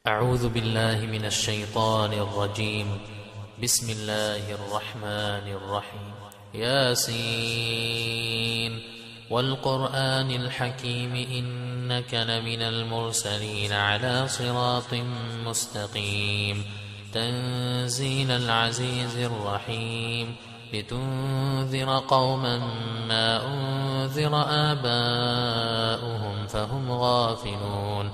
أعوذ بالله من الشيطان الرجيم. بسم الله الرحمن الرحيم. ياسين والقرآن الحكيم إنك لمن المرسلين على صراط مستقيم تنزيل العزيز الرحيم لتنذر قوما ما أنذر آباؤهم فهم غافلون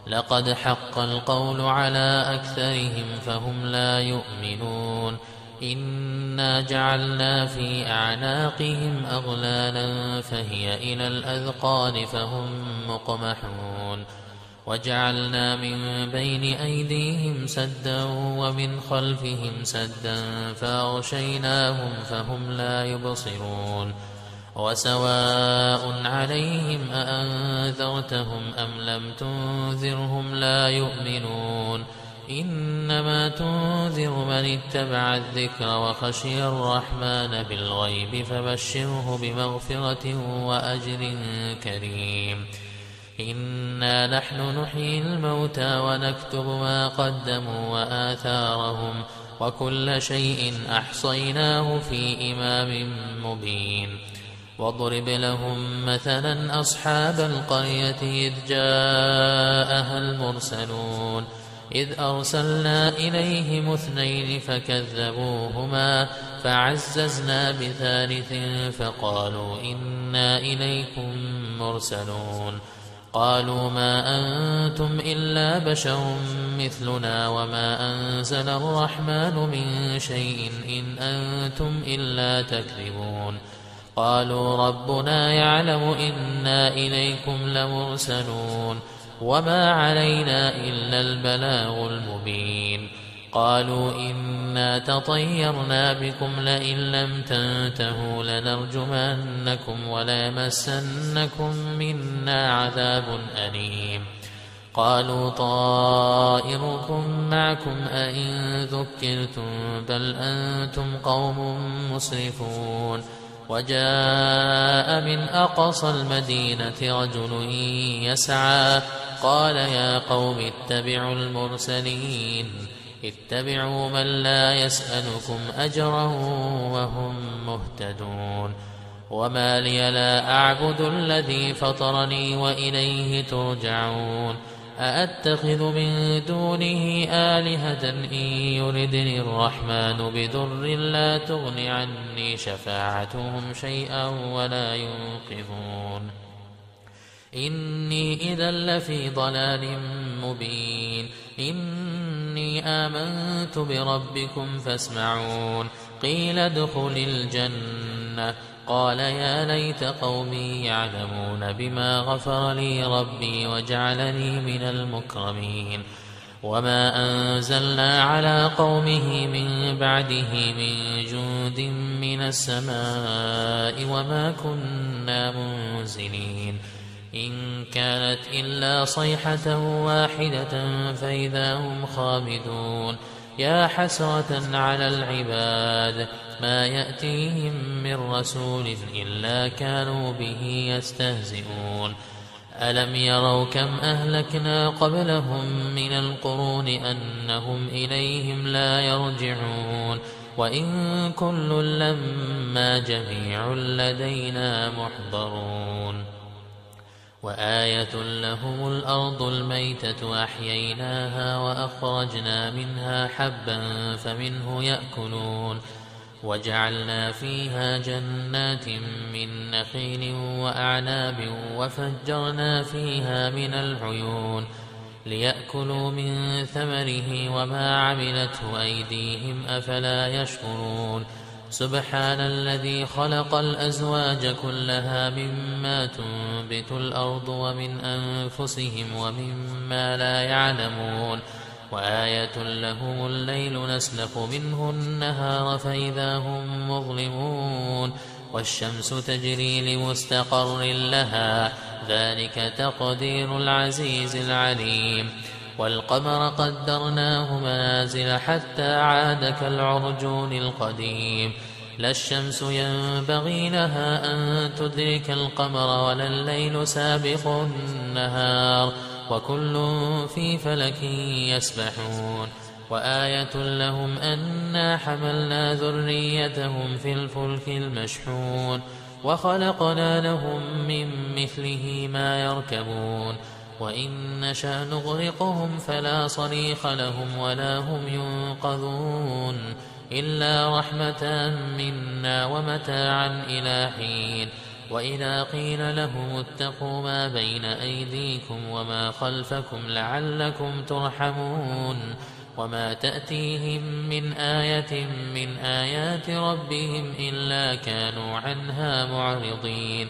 لقد حق القول على أكثرهم فهم لا يؤمنون إنا جعلنا في أعناقهم أغلالا فهي إلى الأذقان فهم مقمحون وجعلنا من بين أيديهم سدا ومن خلفهم سدا فأغشيناهم فهم لا يبصرون وسواء عليهم أأنذرتهم أم لم تنذرهم لا يؤمنون إنما تنذر من اتبع الذكر وخشي الرحمن بالغيب فبشره بمغفرة وأجر كريم إنا نحن نحيي الموتى ونكتب ما قدموا وآثارهم وكل شيء أحصيناه في إمام مبين واضرب لهم مثلا أصحاب القرية إذ جاءها المرسلون إذ أرسلنا إليهم اثنين فكذبوهما فعززنا بثالث فقالوا إنا إليكم مرسلون قالوا ما أنتم إلا بشر مثلنا وما أنزل الرحمن من شيء إن أنتم إلا تكذبون قالوا ربنا يعلم إنا إليكم لمرسلون وما علينا إلا البلاغ المبين قالوا إنا تطيرنا بكم لئن لم تنتهوا لنرجمنكم وليمسنكم منا عذاب أليم قالوا طائركم معكم أئن ذكرتم بل أنتم قوم مسرفون وجاء من أقصى المدينة رجل يسعى قال يا قوم اتبعوا المرسلين اتبعوا من لا يسألكم أجرا وهم مهتدون وما لي لا أعبد الذي فطرني وإليه ترجعون أأتخذ من دونه آلهة إن يردني الرحمن بضر لا تغن عني شفاعتهم شيئا ولا ينقذون إني إذا لفي ضلال مبين إني آمنت بربكم فاسمعون قيل ادخل الجنة قال يا ليت قومي يعلمون بما غفر لي ربي وجعلني من المكرمين وما أنزلنا على قومه من بعده من جند من السماء وما كنا منزلين إن كانت إلا صيحة واحدة فإذا هم خامدون يا حسرة على العباد ما يأتيهم من رسول إلا كانوا به يستهزئون ألم يروا كم أهلكنا قبلهم من القرون أنهم إليهم لا يرجعون وإن كل لما جميع لدينا محضرون وآية لهم الأرض الميتة أحييناها وأخرجنا منها حبا فمنه يأكلون وجعلنا فيها جنات من نخيل وأعناب وفجرنا فيها من العيون ليأكلوا من ثمره وما عملته أيديهم أفلا يشكرون سبحان الذي خلق الأزواج كلها مما تنبت الأرض ومن أنفسهم ومما لا يعلمون وآية لهم الليل نسلخ منه النهار فإذا هم مظلمون والشمس تجري لمستقر لها ذلك تقدير العزيز العليم والقمر قدرناه منازل حتى عاد كالعرجون القديم لا الشمس ينبغي لها أن تدرك القمر ولا الليل سابق النهار وكل في فلك يسبحون وآية لهم أنا حملنا ذريتهم في الفلك المشحون وخلقنا لهم من مثله ما يركبون وإن نشأ نغرقهم فلا صريخ لهم ولا هم ينقذون إلا رحمة منا ومتاعا إلى حين وإذا قيل لهم اتقوا ما بين أيديكم وما خلفكم لعلكم ترحمون وما تأتيهم من آية من آيات ربهم إلا كانوا عنها معرضين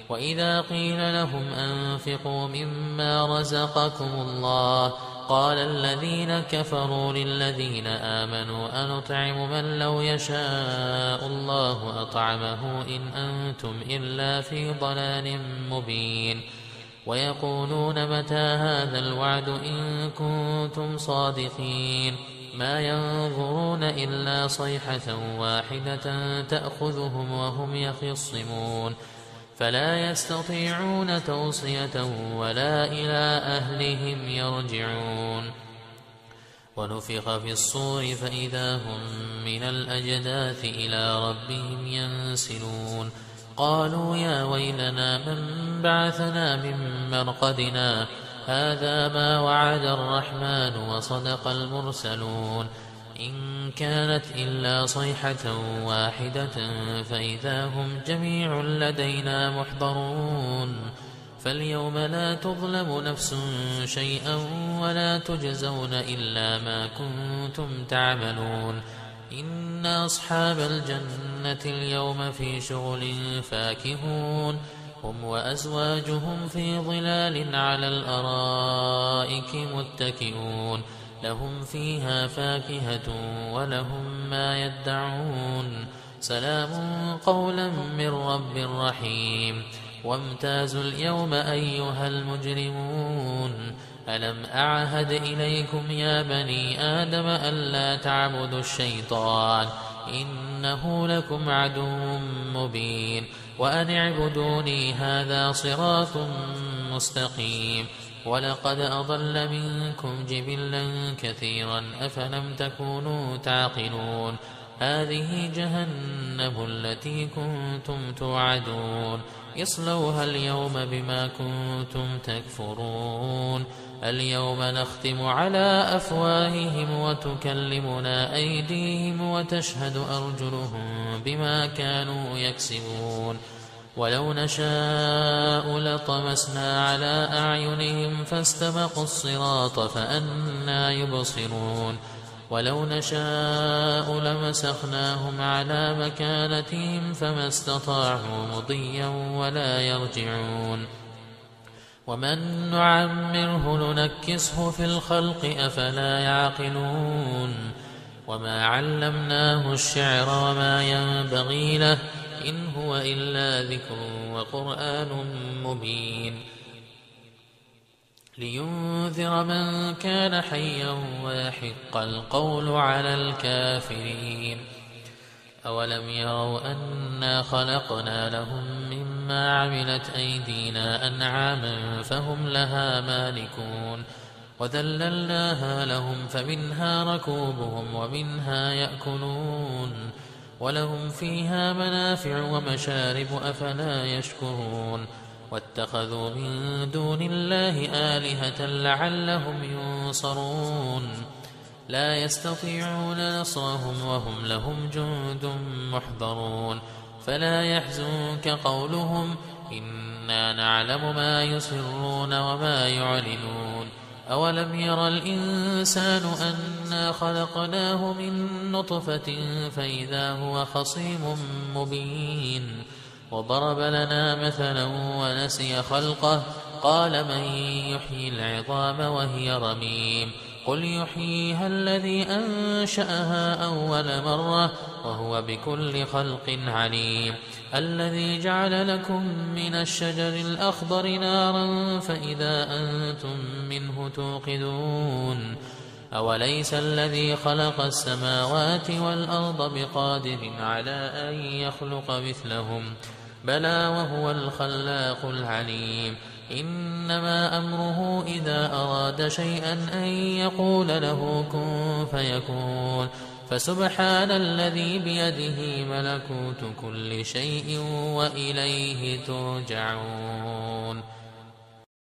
وإذا قيل لهم أنفقوا مما رزقكم الله قال الذين كفروا للذين آمنوا أنطعم من لو يشاء الله أطعمه إن أنتم إلا في ضلال مبين ويقولون متى هذا الوعد إن كنتم صادقين ما ينظرون إلا صيحة واحدة تأخذهم وهم يخصمون فلا يستطيعون توصية ولا إلى أهلهم يرجعون ونفخ في الصور فإذا هم من الأجداث إلى ربهم ينسلون قالوا يا ويلنا من بعثنا من مرقدنا هذا ما وعد الرحمن وصدق المرسلون إن كانت إلا صيحة واحدة فإذا هم جميع لدينا محضرون فاليوم لا تظلم نفس شيئا ولا تجزون إلا ما كنتم تعملون إن أصحاب الجنة اليوم في شغل فاكهون هم وأزواجهم في ظلال على الأرائك متكئون لهم فيها فاكهة ولهم ما يدعون سلام قولا من رب رحيم وامتازوا اليوم أيها المجرمون ألم أعهد إليكم يا بني آدم ألا تعبدوا الشيطان إنه لكم عدو مبين وأن اعبدوني هذا صراط مستقيم ولقد أضل منكم جبلا كثيرا أفلم تكونوا تعقلون هذه جهنم التي كنتم توعدون اصلوها اليوم بما كنتم تكفرون اليوم نختم على أفواههم وتكلمنا أيديهم وتشهد أرجلهم بما كانوا يكسبون ولو نشاء لطمسنا على أعينهم فاستبقوا الصراط فأنى يبصرون ولو نشاء لمسخناهم على مكانتهم فما استطاعوا مضيا ولا يرجعون ومن نعمره ننكسه في الخلق أفلا يعقلون وما علمناه الشعر وما ينبغي له إن هو إلا ذكر وقرآن مبين لينذر من كان حيا ويحق القول على الكافرين أولم يروا أنا خلقنا لهم مما عملت أيدينا أنعاما فهم لها مالكون وذللناها لهم فمنها ركوبهم ومنها يأكلون ولهم فيها منافع ومشارب أفلا يشكرون واتخذوا من دون الله آلهة لعلهم ينصرون لا يستطيعون نصرهم وهم لهم جند محضرون فلا يحزنك قولهم إنا نعلم ما يسرون وما يعلنون أولم ير الإنسان أنا خلقناه من نطفة فإذا هو خصيم مبين وضرب لنا مثلا ونسي خلقه قال من يحيي العظام وهي رميم قل يحييها الذي أنشأها أول مرة وهو بكل خلق عليم الذي جعل لكم من الشجر الأخضر نارا فإذا أنتم منه توقدون أوليس الذي خلق السماوات والأرض بقادر على أن يخلق مثلهم بلى وهو الخلاق العليم إنما أمره إذا أراد شيئا أن يقول له كن فيكون فسبحان الذي بيده ملكوت كل شيء وإليه ترجعون